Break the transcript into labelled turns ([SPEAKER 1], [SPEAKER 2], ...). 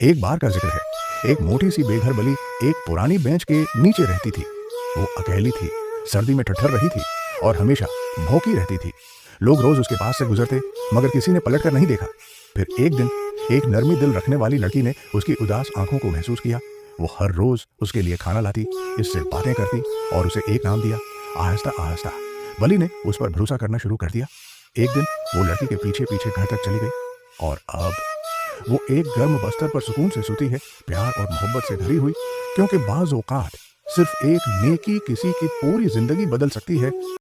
[SPEAKER 1] एक बार का जिक्र है। एक मोटी सी बेघर बली एक पुरानी बेंच के नीचे रहती थी। वो अकेली थी, सर्दी में ठठर रही थी और हमेशा भौंकी रहती थी। लोग रोज उसके पास से गुजरते मगर किसी ने पलट कर नहीं देखा। फिर एक दिन एक नरमी दिल रखने वाली लड़की ने उसकी उदास आंखों को महसूस किया। वो हर रोज उसके लिए खाना लाती, इससे बातें करती और उसे एक नाम दिया। आहिस्ता आहिस्ता बली ने उस पर भरोसा करना शुरू कर दिया। एक दिन वो लड़की के पीछे पीछे घर तक चली गई और अब वो एक गर्म बस्तर पर सुकून से सोती है, प्यार और मोहब्बत से भरी हुई। क्योंकि बाज़ औक़ात सिर्फ एक नेकी किसी की पूरी जिंदगी बदल सकती है।